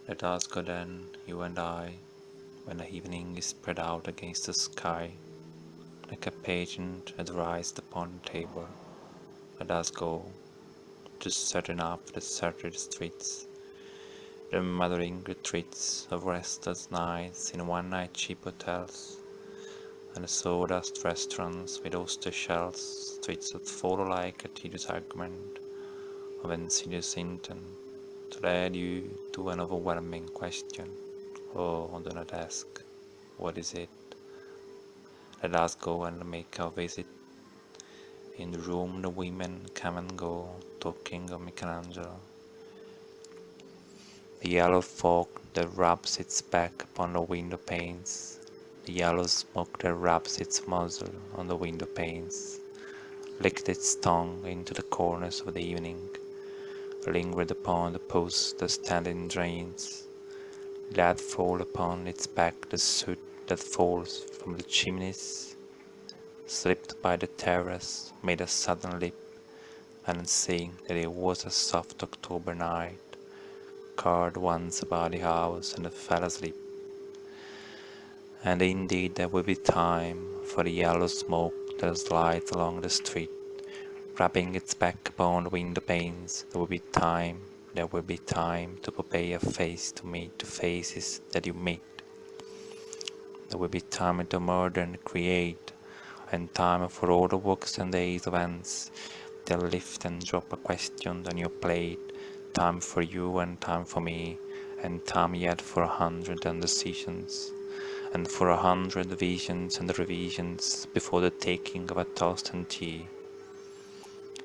Let us go then, you and I, when the evening is spread out against the sky, like a pageant advised upon the table. Let us go to certain up the deserted streets, the mothering retreats of restless nights in one-night cheap hotels, and the sawdust restaurants with oyster shells, streets that follow like a tedious argument of insidious intent, to lead you to an overwhelming question. Oh, do not ask, what is it? Let us go and make our visit. In the room the women come and go, talking of Michelangelo. The yellow fog that rubs its back upon the window panes, the yellow smoke that rubs its muzzle on the window panes, licked its tongue into the corners of the evening, lingered upon the posts that stand in drains, let fall upon its back the soot that falls from the chimneys, slipped by the terrace, made a sudden leap, and seeing that it was a soft October night, curled once about the house and fell asleep. And indeed there will be time for the yellow smoke that slides along the street, rubbing its back upon the window panes. There will be time to prepare a face to meet the faces that you meet. There will be time to murder and create, and time for all the works and days events that lift and drop a question on your plate, time for you and time for me, and time yet for 100 indecisions, and for 100 visions and revisions before the taking of a toast and tea.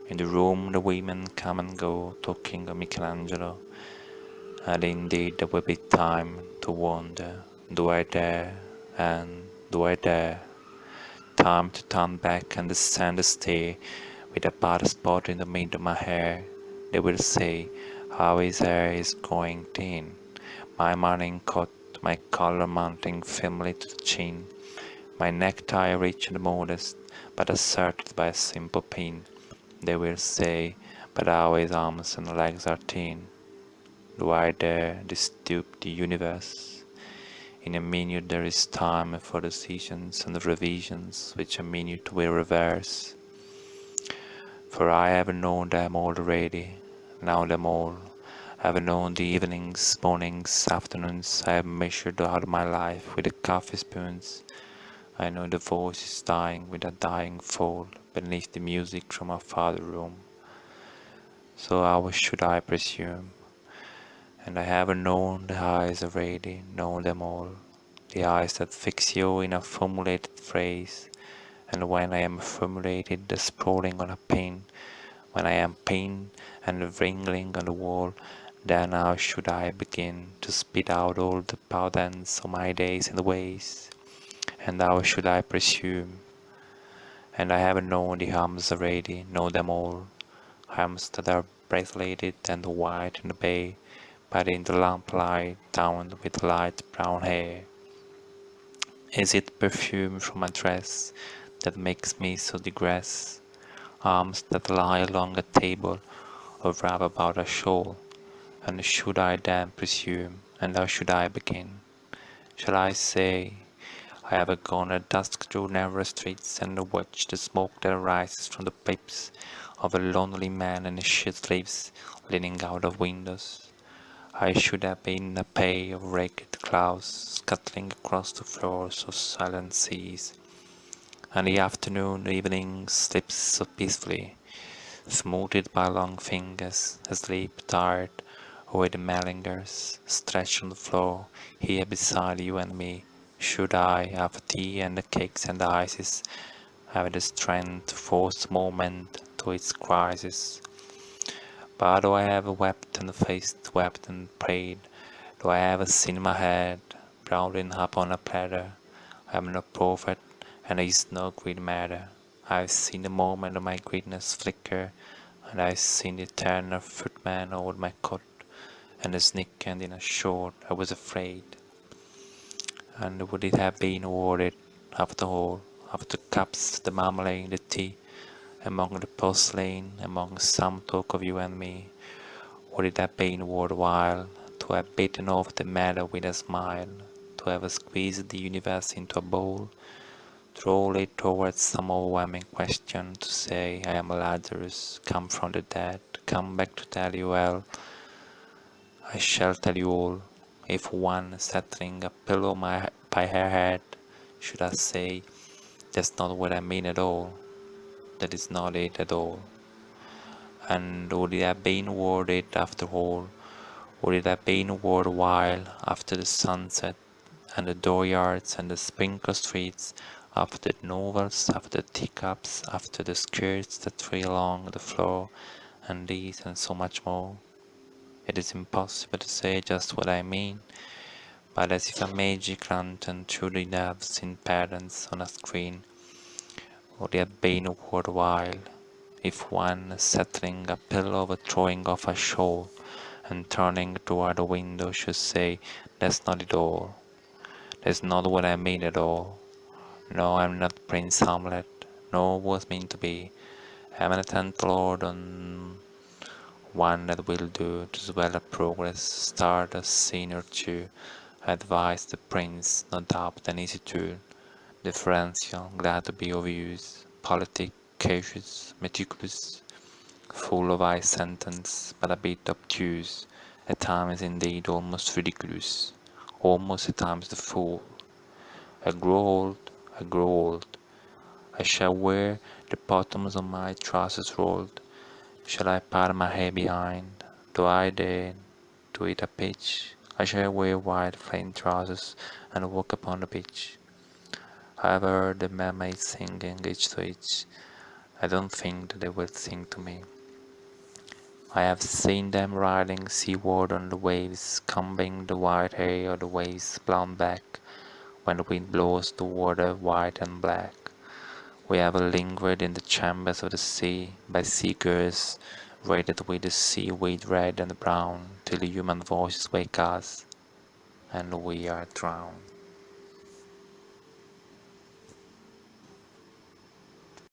In the room the women come and go, talking of Michelangelo, and indeed there will be time to wonder, do I dare, and do I dare? Time to turn back and descend the stair with a bad spot in the middle of my hair. They will say, how his hair is going thin, my morning coat, my collar mounting firmly to the chin, my necktie rich and modest, but asserted by a simple pin. They will say, but how his arms and legs are thin. Do I dare disturb the universe? In a minute there is time for decisions and revisions, which a minute will reverse. For I have known them already, now them all. I have known the evenings, mornings, afternoons. I have measured out my life with the coffee spoons. I know the voice is dying with a dying fall beneath the music from our father room. So how should I presume? And I have known the eyes already, known them all, the eyes that fix you in a formulated phrase, and when I am formulated, sprawling on a pane, when I am pinned and wriggling on the wall, then how should I begin to spit out all the patterns of my days and ways? And how should I presume? And I have known the arms already, know them all, arms that are braceleted and white in the bay, but in the lamplight down with light brown hair. Is it perfume from a dress that makes me so digress? Arms that lie along a table or wrap about a shawl? And should I then presume, and how should I begin? Shall I say, I have gone at dusk through narrow streets and watched the smoke that rises from the pipes of a lonely man in his shirt sleeves leaning out of windows? I should have been a pair of ragged clouds scuttling across the floors of silent seas, and the evening slips so peacefully, smoothed by long fingers, asleep, tired, or with the malingers stretched on the floor here beside you and me. Should I, after tea and the cakes and the ices, have the strength to force the moment to its crisis? But though I have wept and faced, wept and prayed, though I have seen my head brought upon a platter, I am no prophet, and it is no great matter. I have seen the moment of my greatness flicker, and I have seen the eternal footman hold my coat, and the sneak and in a short I was afraid. And would it have been worth it, after all, after the cups, the marmalade, the tea, among the porcelain, among some talk of you and me, would it have been worth while to to have bitten off the meadow with a smile, to have squeezed the universe into a bowl, to roll it towards some overwhelming question, to say, I am Lazarus, come from the dead, come back to tell you all. I shall tell you all. If one, settling a pillow by her head, should I say, that's not what I mean at all, that is not it at all. And would it have been worth it after all? Would it have been worthwhile after the sunset and the dooryards and the sprinkled streets, after the novels, after the teacups, after the skirts that trail along the floor, and these and so much more? It is impossible to say just what I mean, but as if a magic lantern threw the doves in patterns on a screen, would it have been worthwhile if one, settling a pillow or throwing off a shawl and turning toward the window, should say, that's not it all, that's not what I mean at all. No, I'm not Prince Hamlet, nor was meant to be. I'm an attentive lord on one that will do to swell a progress, start a scene or two, advise the prince, no doubt an easy tool, differential, glad to be of use, politic, cautious, meticulous, full of high sentence, but a bit obtuse, at times indeed almost ridiculous, almost at times the fool. I grow old, I grow old. I shall wear the bottoms of my trousers rolled. Shall I part my hair behind? Do I dare to eat a peach? I shall wear wide flame trousers and walk upon the beach. I have heard the mermaids singing each to each. I don't think that they will sing to me. I have seen them riding seaward on the waves, combing the white hair of the waves blown back when the wind blows the water white and black. We have lingered in the chambers of the sea, by seekers rated with the seaweed red and brown, till the human voices wake us, and we are drowned.